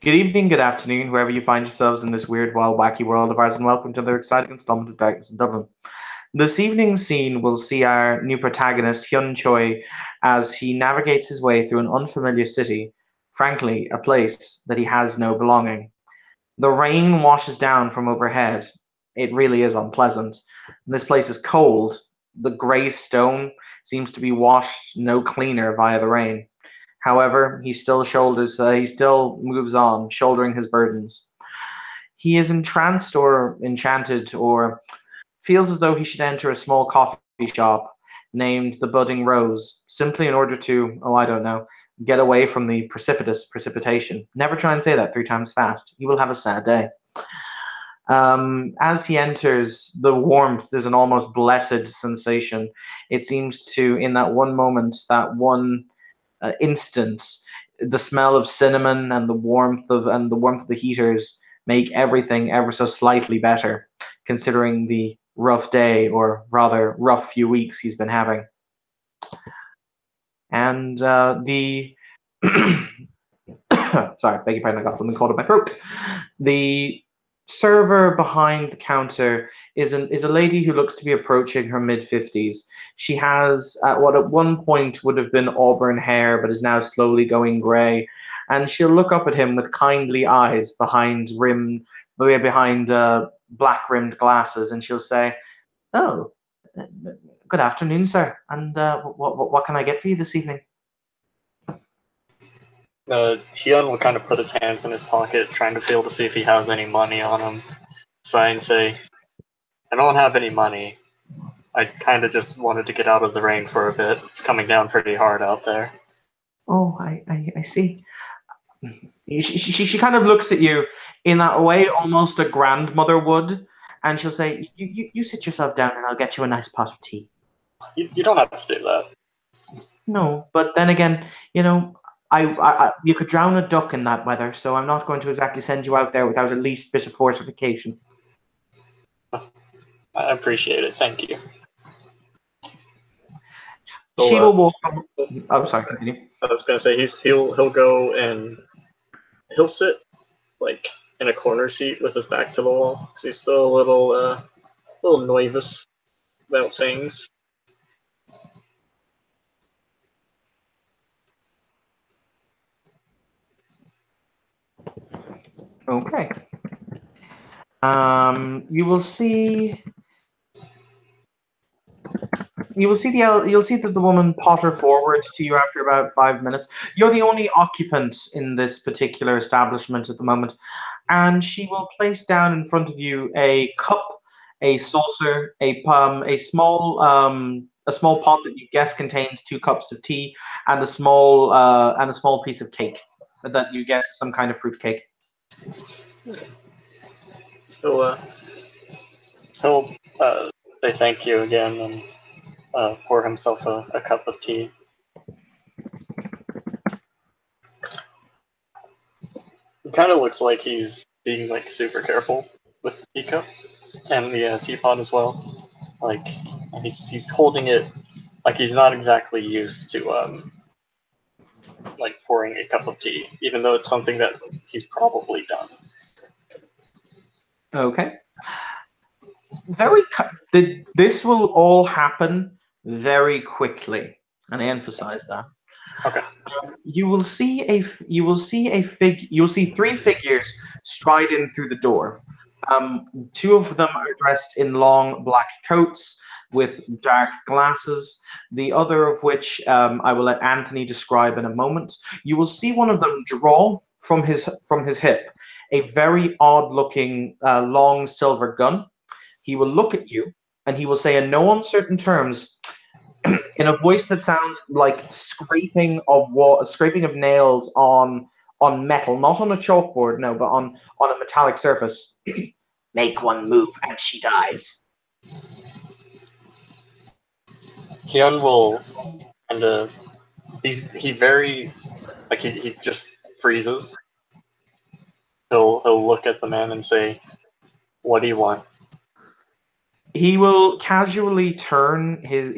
Good evening, good afternoon, wherever you find yourselves in this weird, wild, wacky world of ours, and welcome to another exciting installment of Darkness in Dublin. This evening's scene will see our new protagonist, Hyun Choi, as he navigates his way through an unfamiliar city, frankly, a place that he has no belonging. The rain washes down from overhead. It really is unpleasant. And this place is cold. The grey stone seems to be washed no cleaner via the rain. However, he still moves on, shouldering his burdens. He is entranced or enchanted or feels as though he should enter a small coffee shop named the Budding Rose, simply in order to, oh, I don't know, get away from the precipitous precipitation. Never try and say that three times fast. You will have a sad day. As he enters, the warmth is an almost blessed sensation. It seems to, in that one moment, that one instant, the smell of cinnamon and the warmth of the heaters make everything ever so slightly better, considering the rough day or rather rough few weeks he's been having. And the sorry, beg your pardon, I got something caught in my throat. The server behind the counter is a lady who looks to be approaching her mid-50s. She has what at one point would have been auburn hair, but is now slowly going grey, and she'll look up at him with kindly eyes behind black rimmed glasses, and she'll say, "Oh, uh, good afternoon, sir. And what can I get for you this evening?" Hyun will kind of put his hands in his pocket, trying to feel to see if he has any money on him. Sigh and say, I don't have any money. I kind of just wanted to get out of the rain for a bit. It's coming down pretty hard out there. Oh, I see. She kind of looks at you in that way almost a grandmother would, and she'll say, you sit yourself down and I'll get you a nice pot of tea." You don't have to do that. No, but then again, you could drown a duck in that weather, so I'm not going to exactly send you out there without at least a bit of fortification. I appreciate it. Thank you. She will walk. Oh, sorry, continue. I was gonna say he'll go and he'll sit like in a corner seat with his back to the wall. So he's still a little nervous about things. Okay. You will see. You'll see that the woman potter forward to you after about 5 minutes. You're the only occupant in this particular establishment at the moment, and she will place down in front of you a cup, a saucer, a small pot that you guess contains 2 cups of tea, and a small piece of cake that you guess is some kind of fruit cake. He'll say thank you again and pour himself a cup of tea. It kind of looks like he's being like super careful with the teacup and the teapot as well. Like he's holding it like he's not exactly used to like pouring a cup of tea, even though it's something that he's probably done. Okay. This will all happen very quickly, and I emphasize that. Okay. You'll see 3 figures stride in through the door. 2 of them are dressed in long black coats with dark glasses. The other of which I will let Anthony describe in a moment. You will see one of them draw from his hip a very odd-looking long silver gun. He will look at you and he will say in no uncertain terms, in a voice that sounds like scraping of nails on metal, not on a chalkboard, no, but on a metallic surface. Make one move and she dies. Hyun will kind of he very like he just freezes. He'll look at the man and say, "What do you want?" He will casually turn to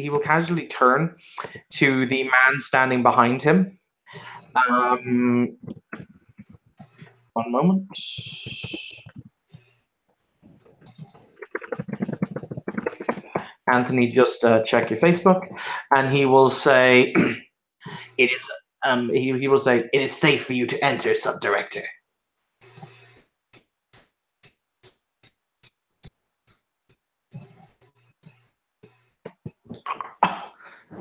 the man standing behind him. One moment. Anthony, just check your Facebook, and he will say, "It is." He will say, "It is safe for you to enter, subdirector."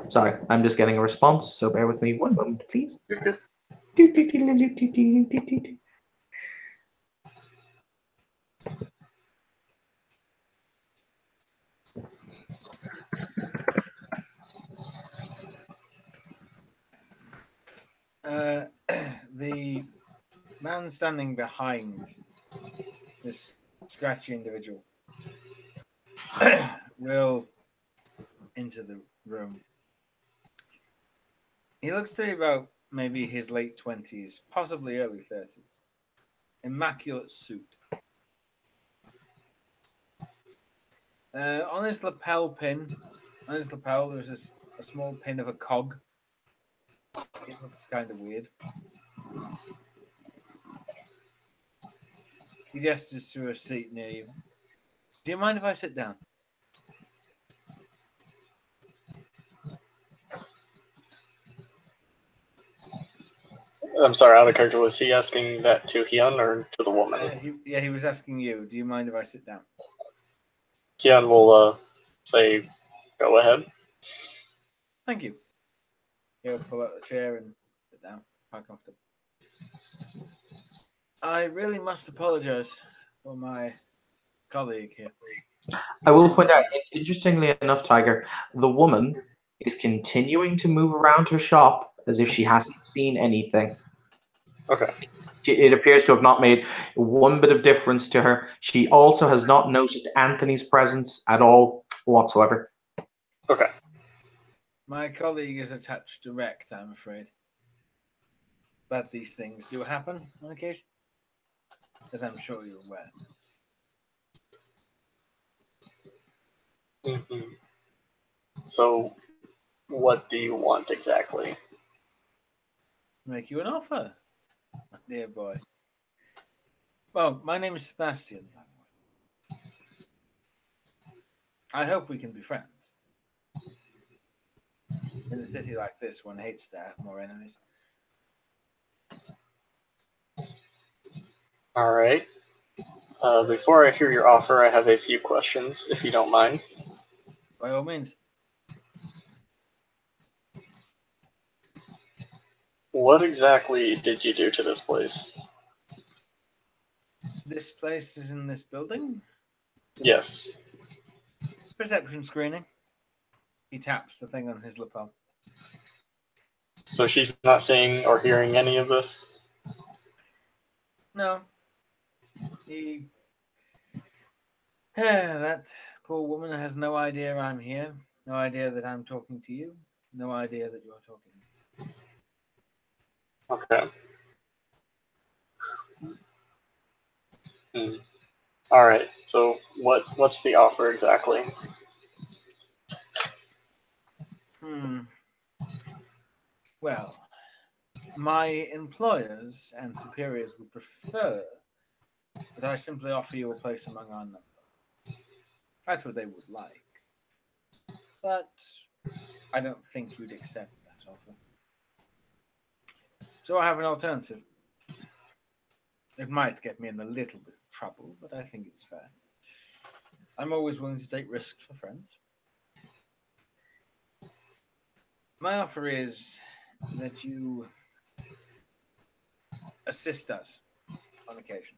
Sorry, I'm just getting a response, so bear with me one moment, please. You're good. The man standing behind this scratchy individual will enter the room. He looks to be about maybe his late 20s, possibly early 30s. Immaculate suit. On his lapel, there's a small pin of a cog. It looks kind of weird. He gestures to a seat near you. Do you mind if I sit down? I'm sorry, out of character. Was he asking that to Hyun or to the woman? He was asking you. Do you mind if I sit down? Hyun will say, "Go ahead." Thank you. He'll pull out a chair and sit down. Quite comfortable. I really must apologize for my colleague here. I will point out, interestingly enough, Tiger, the woman is continuing to move around her shop as if she hasn't seen anything. Okay. It appears to have not made one bit of difference to her. She also has not noticed Anthony's presence at all whatsoever. Okay. My colleague is attached direct, I'm afraid. But these things do happen on occasion, as I'm sure you're aware. Mm-hmm. So, what do you want exactly? Make you an offer, my dear boy. Well, my name is Sebastian, by the way. I hope we can be friends. In a city like this, one hates to have more enemies. All right. Before I hear your offer, I have a few questions, if you don't mind. By all means. What exactly did you do to this place? This place is in this building? Yes. Perception screening. He taps the thing on his lapel. So she's not seeing or hearing any of this? No. That poor woman has no idea I'm here. No idea that I'm talking to you. No idea that you're talking. Okay. All right. So what's the offer exactly? Well, my employers and superiors would prefer that I simply offer you a place among our number. That's what they would like. But I don't think you'd accept that offer. So I have an alternative. It might get me in a little bit of trouble, but I think it's fair. I'm always willing to take risks for friends. My offer is that you assist us on occasion.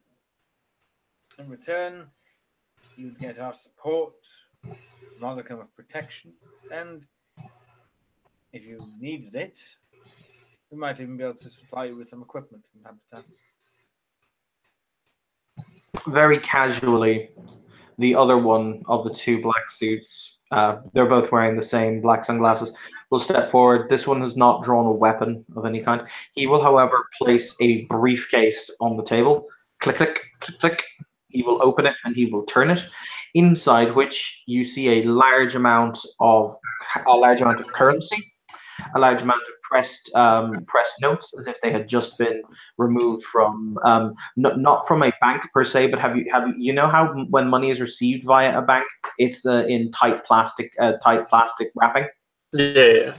In return, you'd get our support, modicum of protection, and if you needed it, we might even be able to supply you with some equipment from time to time. Very casually, the other one of the two black suits, they're both wearing the same black sunglasses, will step forward. This one has not drawn a weapon of any kind. He will, however, place a briefcase on the table. Click, click, click, click. He will open it and he will turn it, inside which you see a large amount of currency, a large amount of pressed notes as if they had just been removed from not from a bank per se, but have you know how when money is received via a bank, it's in tight plastic wrapping. Yeah.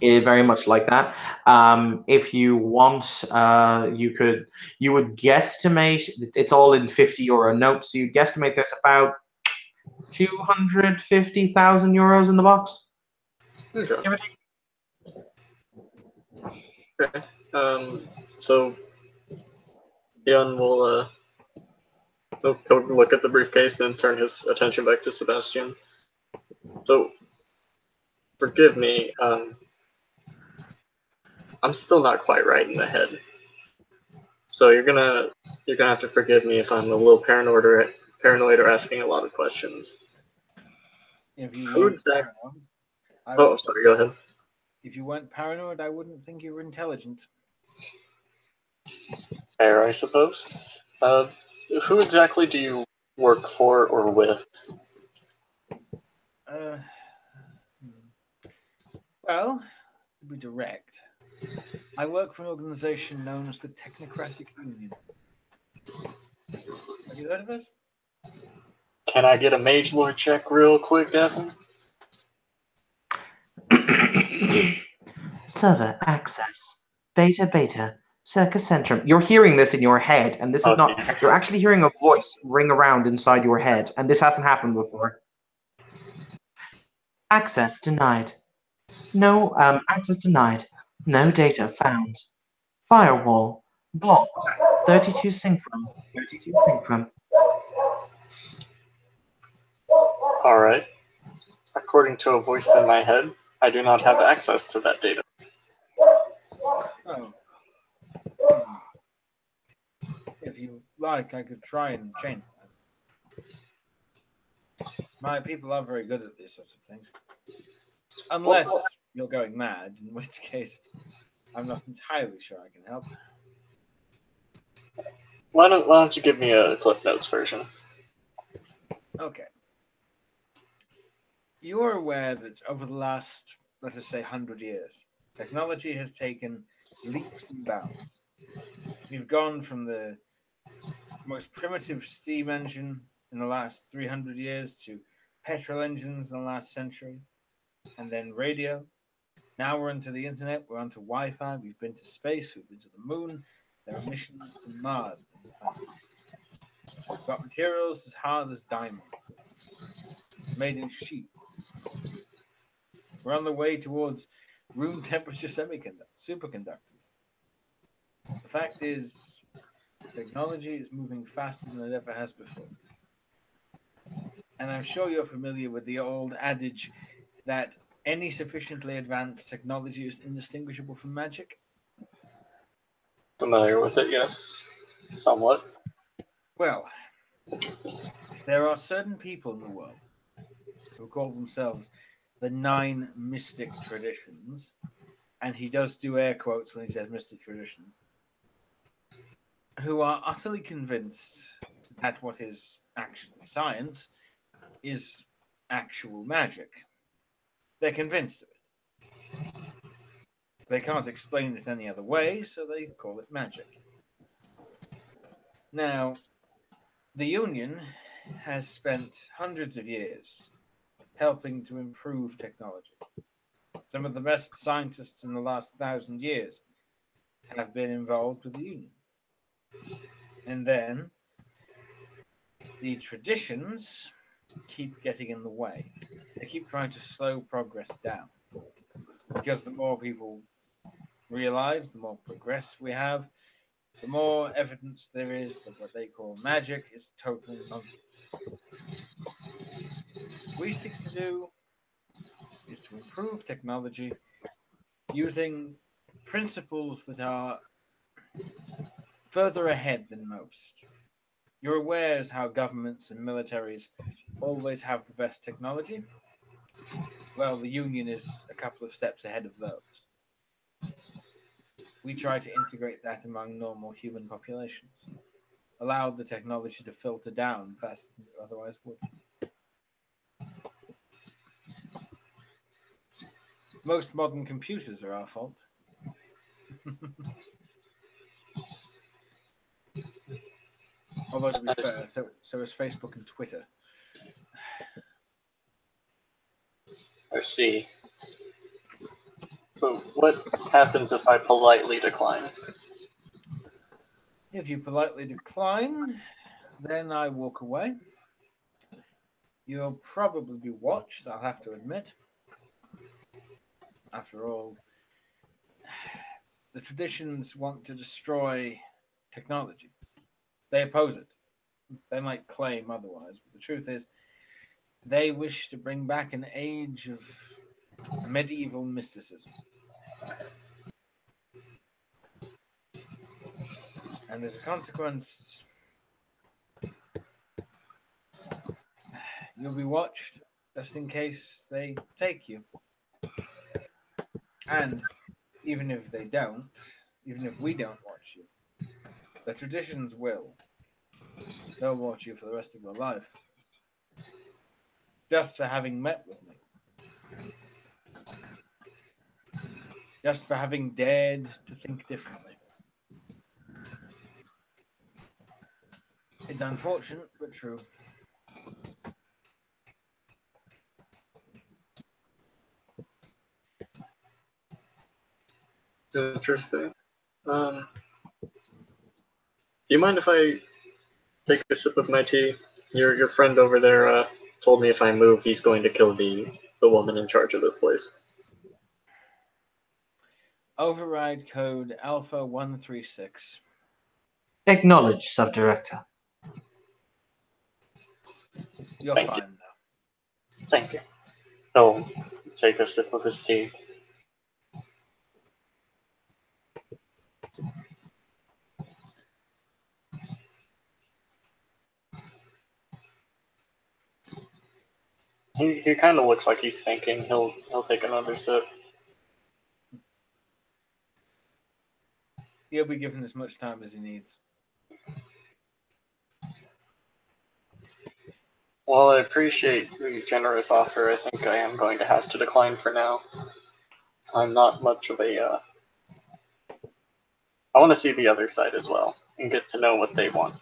Very much like that. If you want, you would guesstimate. It's all in €50 notes. So you guesstimate there's about 250,000 euros in the box. Okay. Okay. So Ian will go look at the briefcase, then turn his attention back to Sebastian. So, forgive me. I'm still not quite right in the head. So you're gonna have to forgive me if I'm a little paranoid or asking a lot of questions. If you Who weren't exactly? paranoid, Oh, sorry. Go ahead. if you weren't paranoid, I wouldn't think you were intelligent. Fair, I suppose. Who exactly do you work for or with? Well, to be direct, I work for an organization known as the Technocratic Union. Have you heard of us? Can I get a mage lord check real quick, Devin? Server access. Beta beta. Circa Centrum. You're hearing this in your head, and this is not. Okay. You're actually hearing a voice ring around inside your head, and this hasn't happened before. Access denied. No, access denied. No data found. Firewall blocked. 32 Synchron. 32 Synchron. All right. According to a voice in my head, I do not have access to that data. Oh. If you like, I could try and change that. My people are very good at these sorts of things. Unless you're going mad, in which case I'm not entirely sure I can help. Why don't you give me a Cliff Notes version? Okay. You are aware that over the last, let us say, 100 years, technology has taken leaps and bounds. We've gone from the most primitive steam engine in the last 300 years to petrol engines in the last century, and then radio. Now we're into the internet, we're onto Wi-Fi, we've been to space, we've been to the moon, there are missions to Mars. We've got materials as hard as diamond, made in sheets. We're on the way towards room temperature superconductors. The fact is, technology is moving faster than it ever has before. And I'm sure you're familiar with the old adage that any sufficiently advanced technology is indistinguishable from magic. Familiar with it, yes. Somewhat. Well, there are certain people in the world who call themselves the 9 mystic traditions, and he does do air quotes when he says mystic traditions, who are utterly convinced that what is actually science is actual magic. They're convinced of it. They can't explain it any other way, so they call it magic. Now, the Union has spent hundreds of years helping to improve technology. Some of the best scientists in the last 1,000 years have been involved with the Union. And then the traditions keep getting in the way. They keep trying to slow progress down. Because the more people realize, the more progress we have, the more evidence there is that what they call magic is total nonsense. What we seek to do is to improve technology using principles that are further ahead than most. You're aware as how governments and militaries always have the best technology? Well, the Union is a couple of steps ahead of those. We try to integrate that among normal human populations, allow the technology to filter down faster than it otherwise would. Most modern computers are our fault. Although, to be fair, so is Facebook and Twitter. I see. So what happens if I politely decline? If you politely decline, then I walk away. You'll probably be watched, I'll have to admit. After all, the traditions want to destroy technology. They oppose it. They might claim otherwise, but the truth is, they wish to bring back an age of medieval mysticism. And as a consequence, you'll be watched just in case they take you. And even if they don't, even if we don't watch you, the traditions will. They'll watch you for the rest of your life. Just for having met with me. Just for having dared to think differently. It's unfortunate, but true. Interesting. Do you mind if I take a sip of my tea? Your friend over there told me if I move, he's going to kill the woman in charge of this place. Override code Alpha 136. Acknowledge, Subdirector. You're Thank fine you. Thank you. He'll take a sip of his tea. He kind of looks like he's thinking. He'll take another sip. He'll be given as much time as he needs. Well, I appreciate the generous offer. I think I am going to have to decline for now. I'm not much of a... I want to see the other side as well, and get to know what they want.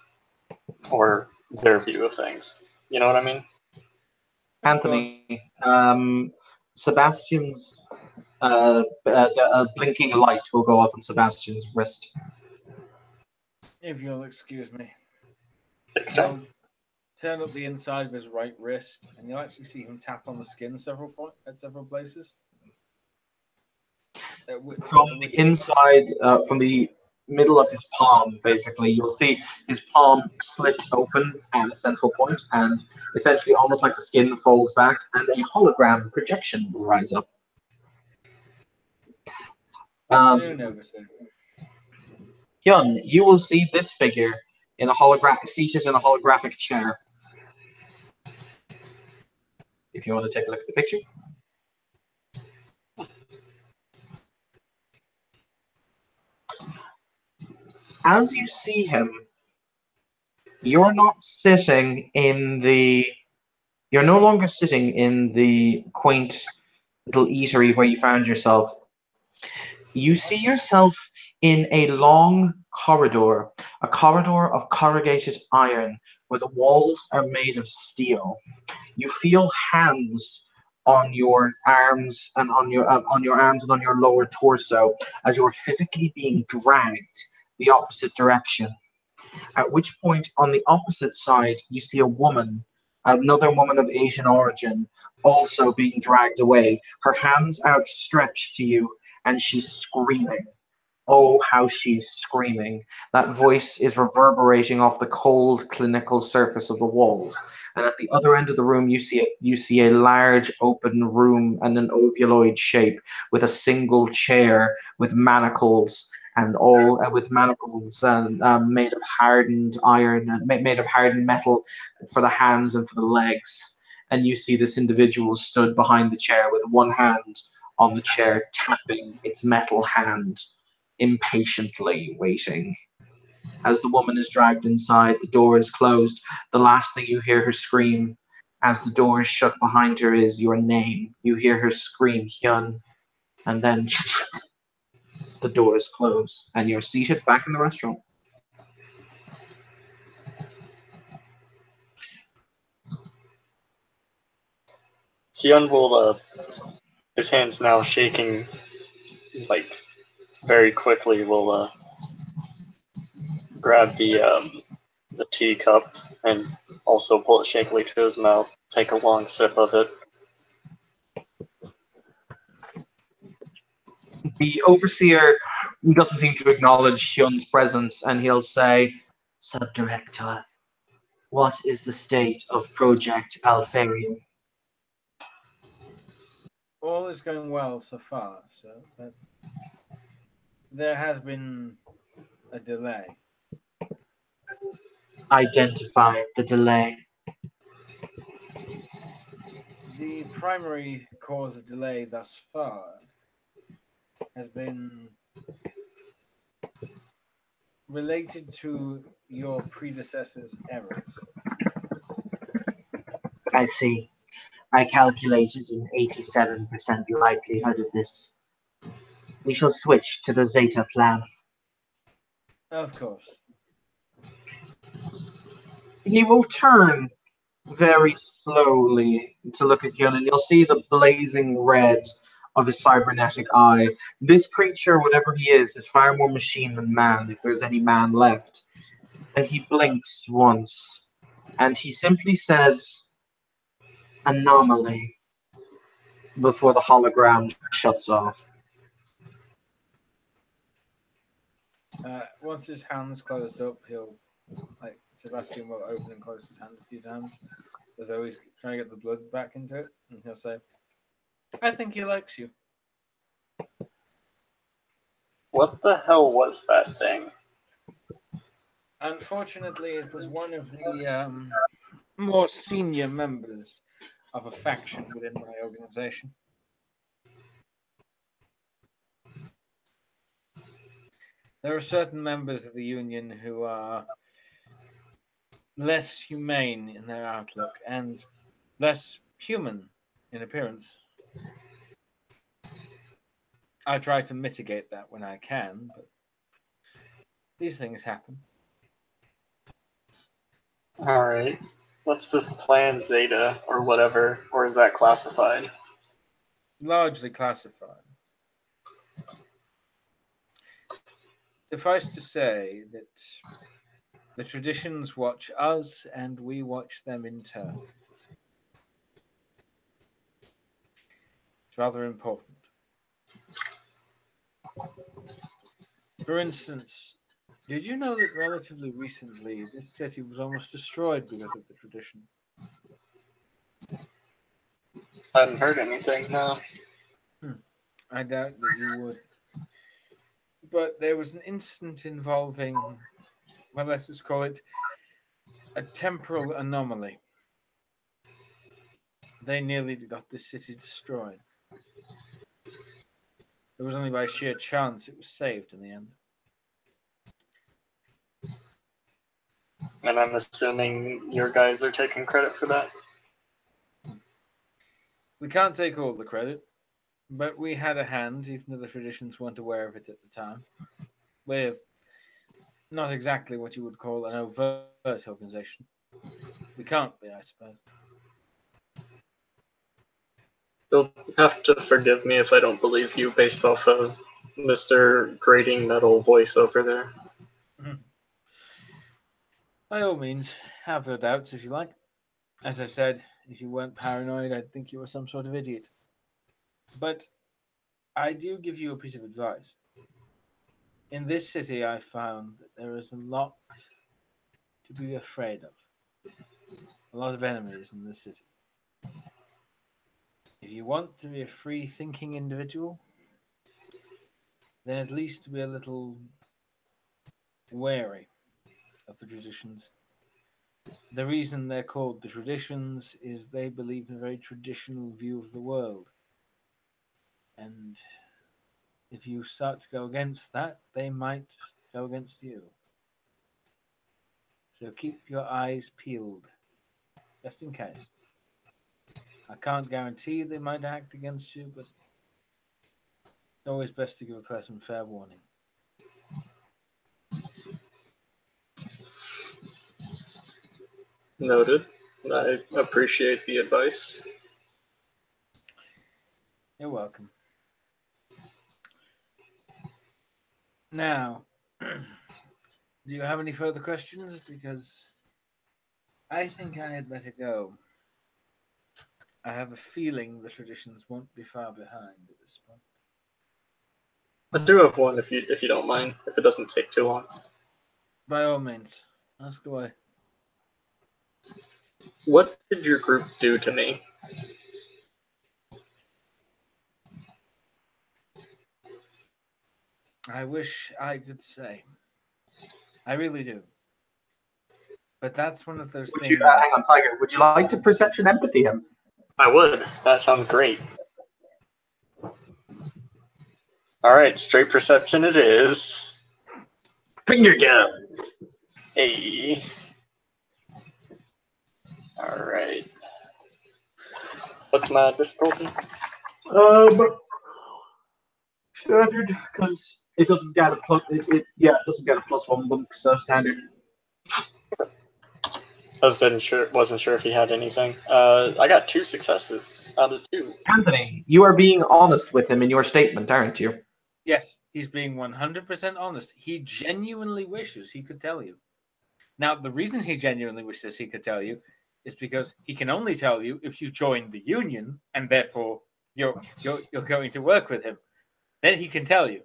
Or their view of things. You know what I mean? Anthony, Sebastian's blinking light will go off on Sebastian's wrist. If you'll excuse me. Take your time. He'll turn up the inside of his right wrist, and you'll actually see him tap on the skin at several places. From the inside, from the middle of his palm, basically, you'll see his palm slit open at a central point, and essentially almost like the skin folds back, and a hologram projection will rise up. Afternoon, Overseer. Hyun, you will see this figure in seated in a holographic chair. If you want to take a look at the picture. As you see him, you're no longer sitting in the quaint little eatery where you found yourself. You see yourself in a long corridor, a corridor of corrugated iron where the walls are made of steel. You feel hands on your arms and on your lower torso as you're physically being dragged the opposite direction. At which point, on the opposite side, you see another woman of Asian origin, also being dragged away, her hands outstretched to you, and she's screaming. Oh, how she's screaming. That voice is reverberating off the cold, clinical surface of the walls. And at the other end of the room, you see a large open room and an ovuloid shape with a single chair with manacles and all made of hardened iron, made of hardened metal for the hands and for the legs. And you see this individual stood behind the chair with one hand on the chair, tapping its metal hand, impatiently waiting. As the woman is dragged inside, the door is closed. The last thing you hear her scream as the door is shut behind her is your name. You hear her scream, Hyun, and then the doors close, and you're seated back in the restaurant. Hyun will, his hands now shaking, like, very quickly, will, grab the teacup and also pull it shakily to his mouth, take a long sip of it. The overseer doesn't seem to acknowledge Hyun's presence, and he'll say, Subdirector, what is the state of Project Alfarium? All is going well so far, sir, but there has been a delay. Identify the delay. The primary cause of delay thus far has been related to your predecessor's errors. I see. I calculated an 87% likelihood of this. We shall switch to the Zeta plan. Of course. He will turn very slowly to look at Hyun, and you'll see the blazing red of his cybernetic eye. This creature, whatever he is far more machine than man, if there's any man left. And he blinks once, and he simply says, anomaly, before the hologram shuts off. Once his hand's closed up, he'll, like, Sebastian will open and close his hand a few times, as though he's trying to get the blood back into it, and he'll say, I think he likes you. What the hell was that thing? Unfortunately, it was one of the more senior members of a faction within my organization. There are certain members of the Union who are less humane in their outlook and less human in appearance. I try to mitigate that when I can, but these things happen. Alright. What's this Plan Zeta, or whatever, or is that classified? Largely classified. Suffice to say that the traditions watch us and we watch them in turn. It's rather important. For instance, did you know that relatively recently this city was almost destroyed because of the traditions? I hadn't heard anything, no. I doubt that you would. But there was an incident involving, well, let's just call it a temporal anomaly. They nearly got this city destroyed. It was only by sheer chance it was saved in the end. And I'm assuming your guys are taking credit for that? We can't take all the credit, but we had a hand, even though the traditions weren't aware of it at the time. We're not exactly what you would call an overt organization. We can't be, I suppose. You'll have to forgive me if I don't believe you based off of Mr. Grating Metal voice over there. By all means, have your doubts if you like. As I said, if you weren't paranoid, I'd think you were some sort of idiot. But I do give you a piece of advice. In this city, I found that there is a lot to be afraid of. A lot of enemies in this city. If you want to be a free-thinking individual, then at least be a little wary of the traditions. The reason they're called the traditions is they believe in a very traditional view of the world. And if you start to go against that, they might go against you. So keep your eyes peeled, just in case. I can't guarantee they might act against you, but always best to give a person fair warning. Noted. I appreciate the advice. You're welcome. Now, do you have any further questions? Because I think I had better go. I have a feeling the traditions won't be far behind at this point. I do have one if you don't mind, if it doesn't take too long. By all means, ask away. What did your group do to me? I wish I could say. I really do. But that's one of those things. Hang on, Tiger. Would you like to perception empathy him? I would. That sounds great. Alright, straight perception it is. Finger guns! Hey. Alright. What's my difficulty? Standard, because it doesn't get a plus. It doesn't get a +1, so standard. I wasn't sure if he had anything. I got 2 successes out of 2. Anthony, you are being honest with him in your statement, aren't you? Yes, he's being 100% honest. He genuinely wishes he could tell you. Now, the reason he genuinely wishes he could tell you is because he can only tell you if you join the union, and therefore you're going to work with him. Then he can tell you.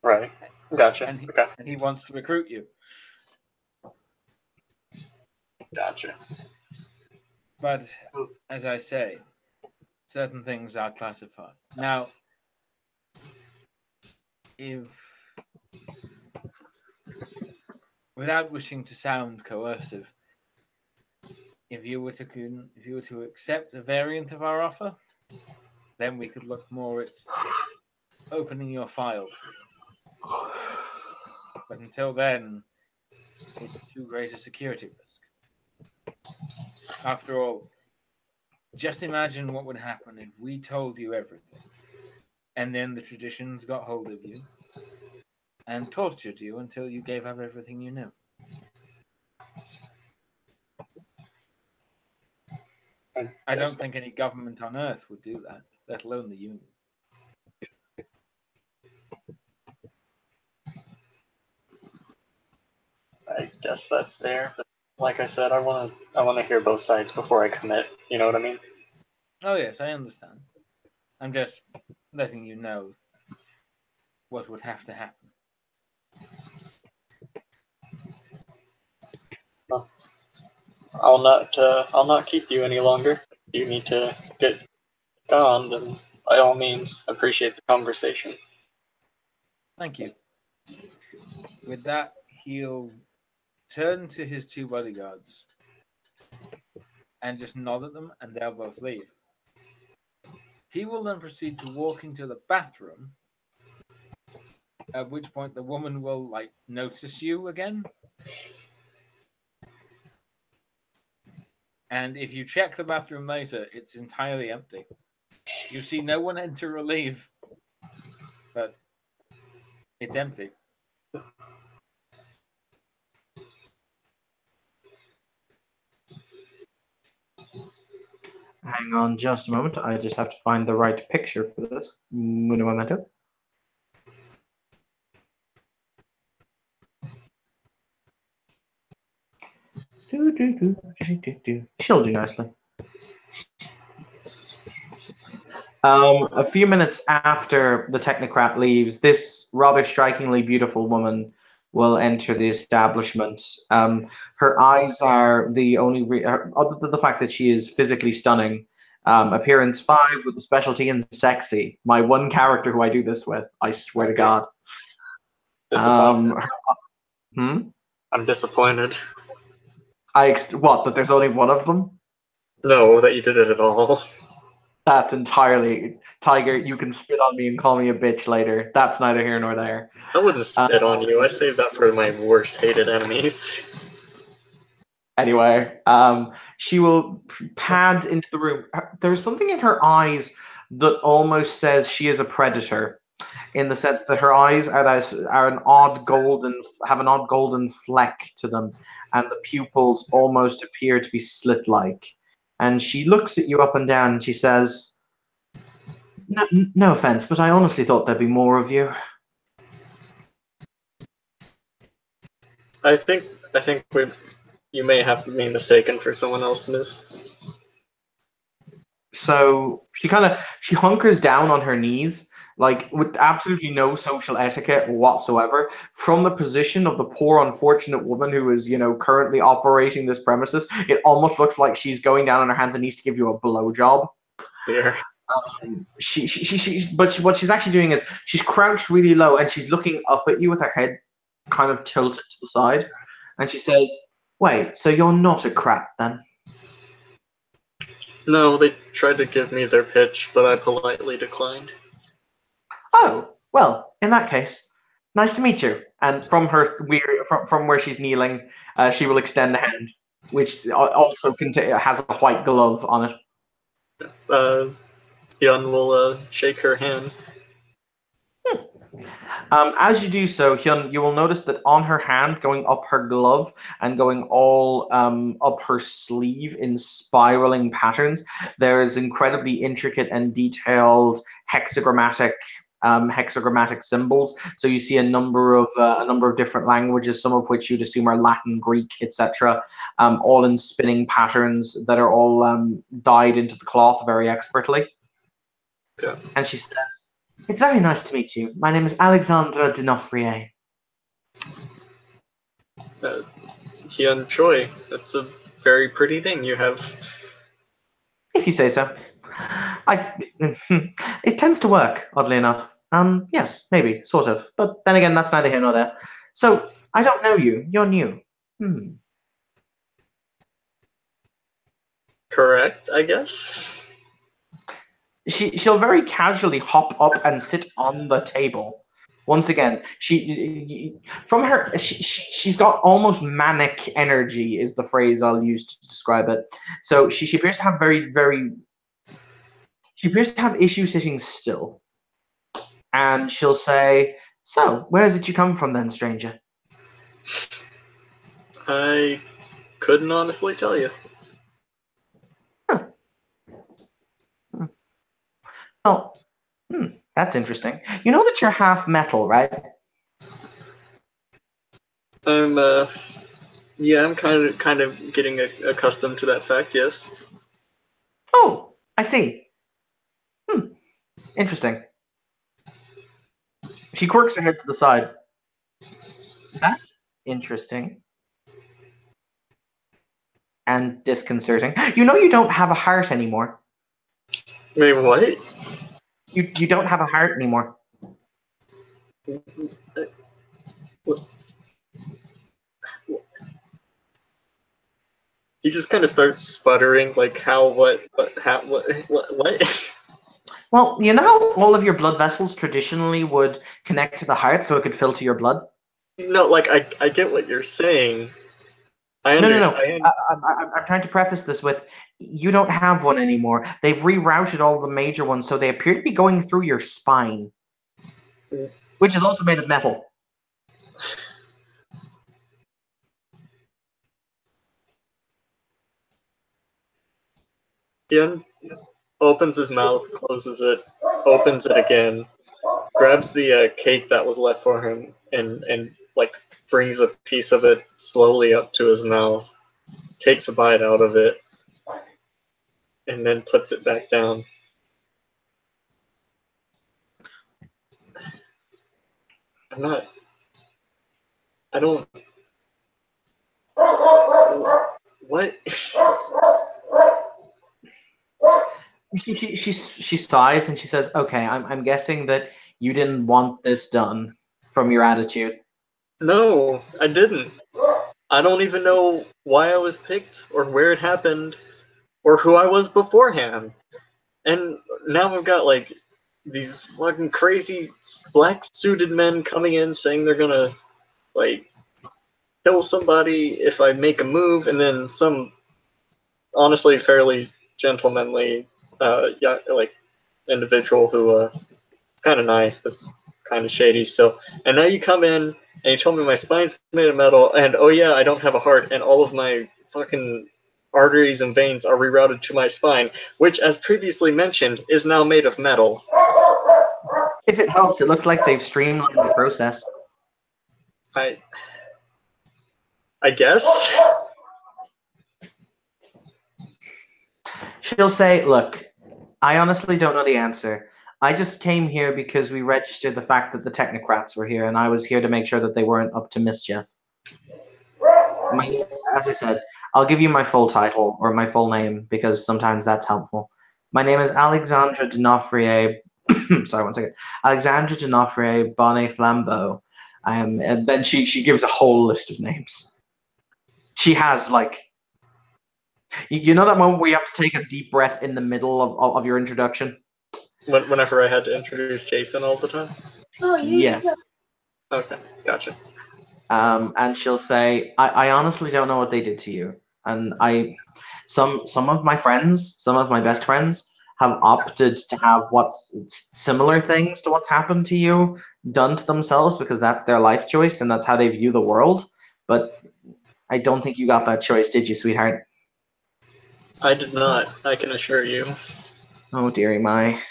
Right. Gotcha. And okay. And he wants to recruit you. Gotcha. But as I say, certain things are classified. Now, without wishing to sound coercive, if you were to accept a variant of our offer, then we could look more at opening your file. But until then, it's too great a security risk. After all, just imagine what would happen if we told you everything, and then the traditions got hold of you and tortured you until you gave up everything you knew. I don't think any government on Earth would do that, let alone the Union. I guess that's fair, but like I said, I want to hear both sides before I commit. You know what I mean? Oh yes, I understand. I'm just letting you know what would have to happen. Well, I'll not keep you any longer. If you need to get gone, then by all means, appreciate the conversation. Thank you. With that, he'll turn to his 2 bodyguards and just nod at them, and they'll both leave. He will then proceed to walk into the bathroom, at which point the woman will notice you again. And if you check the bathroom later, it's entirely empty. You see no one enter or leave, but it's empty. Hang on just a moment. I just have to find the right picture for this. Un momento. She'll do nicely. A few minutes after the technocrat leaves, this rather strikingly beautiful woman will enter the establishment. Her eyes are the only, other than the fact that she is physically stunning, appearance 5 with the specialty in sexy. My one character who I do this with, I swear to God. I'm disappointed. What, that there's only one of them? No, that you did it at all. That's entirely... Tiger, you can spit on me and call me a bitch later. That's neither here nor there. I wouldn't spit on you. I saved that for my worst hated enemies. Anyway, she will pad into the room. There's something in her eyes that almost says she is a predator, in the sense that her eyes are an odd golden have an odd golden fleck to them, and the pupils almost appear to be slit-like. And she looks at you up and down, and she says, "No, no offense, but I honestly thought there'd be more of you." I think you may have me mistaken for someone else, Miss. So she hunkers down on her knees, like with absolutely no social etiquette whatsoever, from the position of the poor unfortunate woman who is, currently operating this premises. It almost looks like she's going down on her hands and knees to give you a blowjob. Here. But what she's actually doing is she's crouched really low and she's looking up at you with her head kind of tilted to the side, and she says, "Wait, so you're not a crap then?" No, they tried to give me their pitch, but I politely declined. "Oh, well, in that case, nice to meet you." And from from where she's kneeling, she will extend a hand, which also has a white glove on it. Hyun will shake her hand. As you do so, Hyun, you will notice that on her hand, going up her glove and going all up her sleeve in spiraling patterns, there is incredibly intricate and detailed hexagrammatic symbols. So you see a number of different languages, some of which you'd assume are Latin, Greek, etc., all in spinning patterns that are all dyed into the cloth very expertly. Okay. And she says, "It's very nice to meet you. My name is Alexandra Denofrier." Hyun Choi. That's a very pretty name you have. If you say so. It tends to work, oddly enough. Yes, maybe, sort of. But then again, that's neither here nor there. So, I don't know you. You're new. Correct, I guess. She'll very casually hop up and sit on the table. Once again, she's got almost manic energy, is the phrase I'll use to describe it. So she appears to have she appears to have issues sitting still. And she'll say, "So, where is it you come from then, stranger?" I couldn't honestly tell you. Oh, that's interesting. You know that you're half metal, right? I'm kind of getting accustomed to that fact. Yes. Oh, I see. Interesting. She quirks her head to the side. That's interesting. And disconcerting. You know you don't have a heart anymore. Wait, what? You don't have a heart anymore. He just kind of starts sputtering, like how, what? Well, you know how all of your blood vessels traditionally would connect to the heart so it could filter your blood? No, like I get what you're saying. I No. understand. I'm trying to preface this with, you don't have one anymore. They've rerouted all the major ones, so they appear to be going through your spine, which is also made of metal. Ian opens his mouth, closes it, opens it again, grabs the cake that was left for him, and like brings a piece of it slowly up to his mouth, takes a bite out of it, and then puts it back down. I don't. What? She sighs and she says, "Okay, I'm guessing that you didn't want this done from your attitude." No, I didn't. I don't even know why I was picked, or where it happened, or who I was beforehand. And now I've got like these fucking crazy black suited men coming in saying they're gonna like kill somebody if I make a move, and then some honestly fairly gentlemanly individual who kind of nice, but kind of shady still. And now you come in and you tell me my spine's made of metal, and oh yeah, I don't have a heart, and all of my fucking arteries and veins are rerouted to my spine, which, as previously mentioned, is now made of metal. If it helps, it looks like they've streamlined the process. I guess. She'll say, look, I honestly don't know the answer. I just came here because we registered the fact that the technocrats were here, and I was here to make sure that they weren't up to mischief. As I said, I'll give you my full title, or my full name, because sometimes that's helpful. My name is Alexandra Denofrier. Sorry, one second. Alexandra Denofrier Bonnet Flambeau. And then she gives a whole list of names. She has, like, you know that moment where you have to take a deep breath in the middle of your introduction? Whenever I had to introduce Jason all the time? Oh, Yes. Okay, gotcha. And she'll say, I honestly don't know what they did to you. And some of my friends, some of my best friends, have opted to have what's similar things to what's happened to you done to themselves because that's their life choice and that's how they view the world. But I don't think you got that choice, did you, sweetheart? I did not, I can assure you. Oh, dearie my.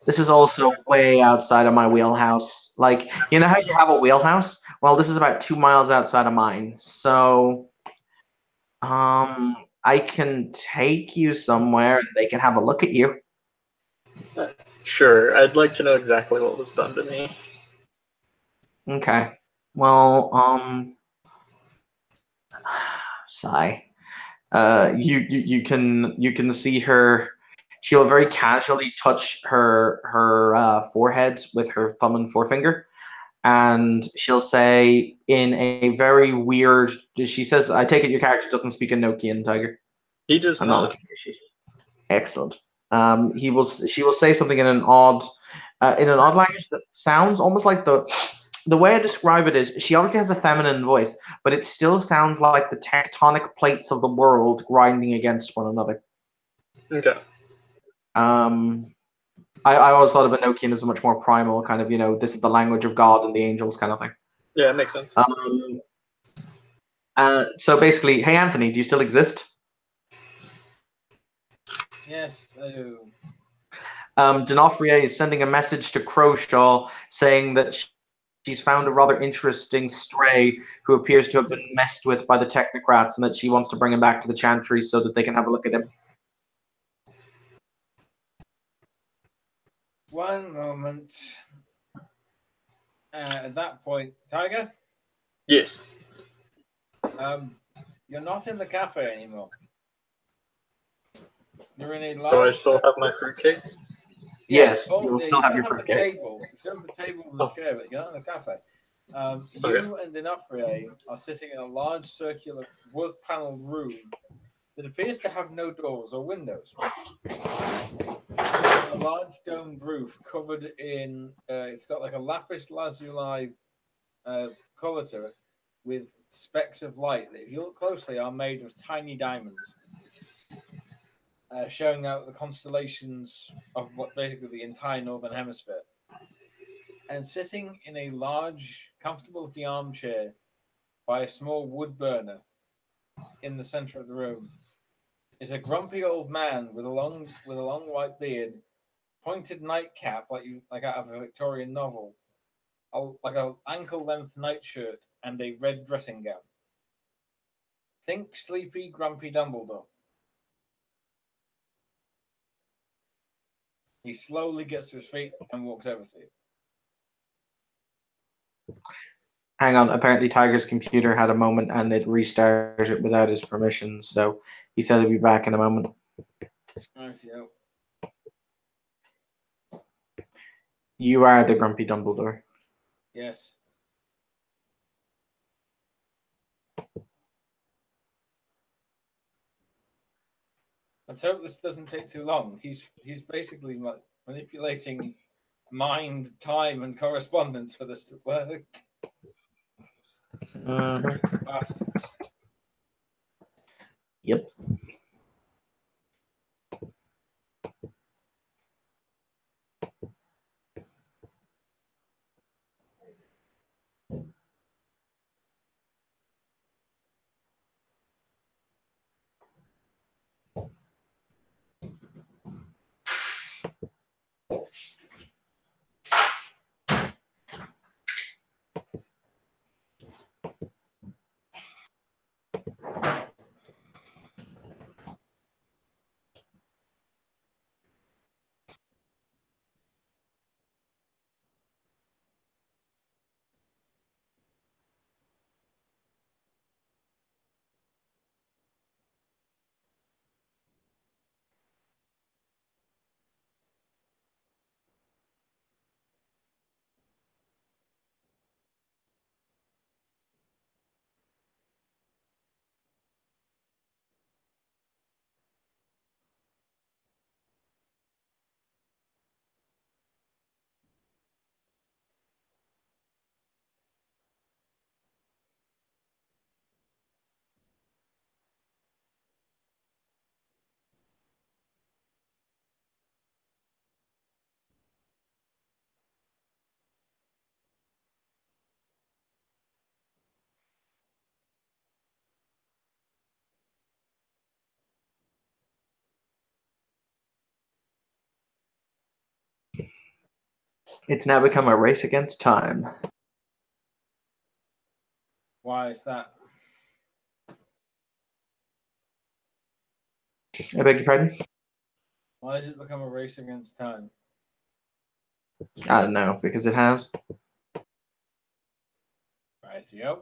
This is also way outside of my wheelhouse. Like, you know how you have a wheelhouse? Well, this is about 2 miles outside of mine. So, I can take you somewhere and they can have a look at you. Sure, I'd like to know exactly what was done to me. Okay. Well, sigh. You can see her. She'll very casually touch her forehead with her thumb and forefinger, and she'll say in a very weird. She says, "I take it your character doesn't speak Enochian, Tiger." He does I'm not. not looking at you. Excellent. He will. She will say something in an odd language that sounds almost like the way I describe it is she obviously has a feminine voice, but it still sounds like the tectonic plates of the world grinding against one another. Okay. I always thought of Enochian as a much more primal kind of, this is the language of God and the angels kind of thing. Yeah, it makes sense. So basically, hey Anthony, do you still exist? Yes, I do. Denofrier is sending a message to Crowshaw saying that she's found a rather interesting stray who appears to have been messed with by the technocrats and that she wants to bring him back to the Chantry so that they can have a look at him. One moment. At that point, Tiger? Yes. You're not in the cafe anymore. You're in a large... Do I still have my fruitcake? Yes, Oh, you will still have your fruitcake. You still have the table with the chair, but you're not in the cafe. You and Denofrier are sitting in a large circular wood-paneled room that appears to have no doors or windows. A large domed roof covered in, it's got like a lapis lazuli color to it with specks of light that, if you look closely, are made of tiny diamonds, showing out the constellations of what basically the entire northern hemisphere. And sitting in a large, comfortable-looking armchair by a small wood burner in the center of the room is a grumpy old man with a long white beard, pointed nightcap like out of a Victorian novel, like an ankle-length nightshirt, and a red dressing gown. Think sleepy, grumpy Dumbledore. He slowly gets to his feet and walks over to you. Hang on, apparently Tiger's computer had a moment and it restarted without his permission, so he said he'll be back in a moment. Right, yeah. You are the grumpy Dumbledore. Yes. Let's hope this doesn't take too long. He's basically manipulating mind, time, and correspondence for this to work. Bastards. Yep. It's now become a race against time. Why is that? I beg your pardon? Why has it become a race against time? I don't know, because it has. Rightio.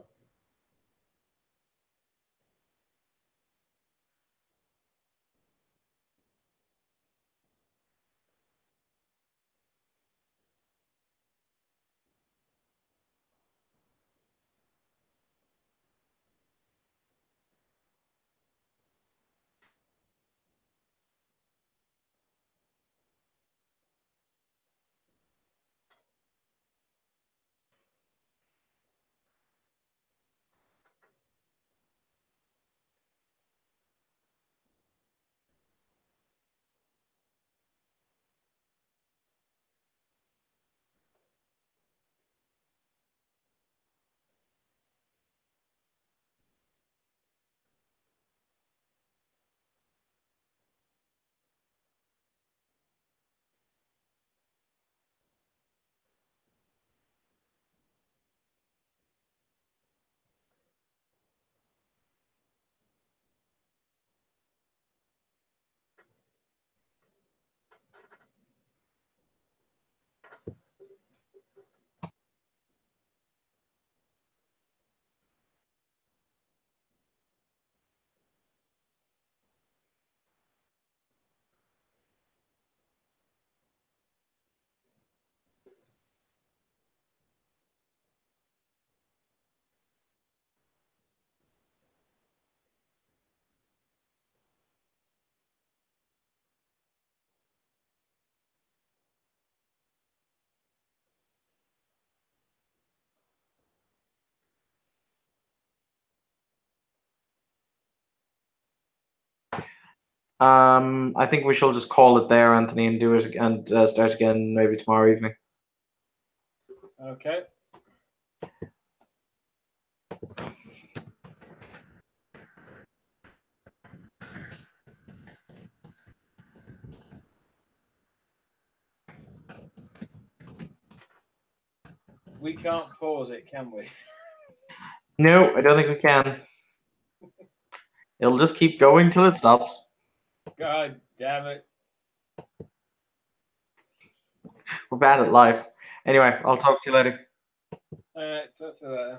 I think we shall just call it there, Anthony, and do it and start again maybe tomorrow evening. Okay. We can't pause it, can we? No, I don't think we can. It'll just keep going till it stops. God damn it. We're bad at life. Anyway, I'll talk to you later. Alright, talk to you later.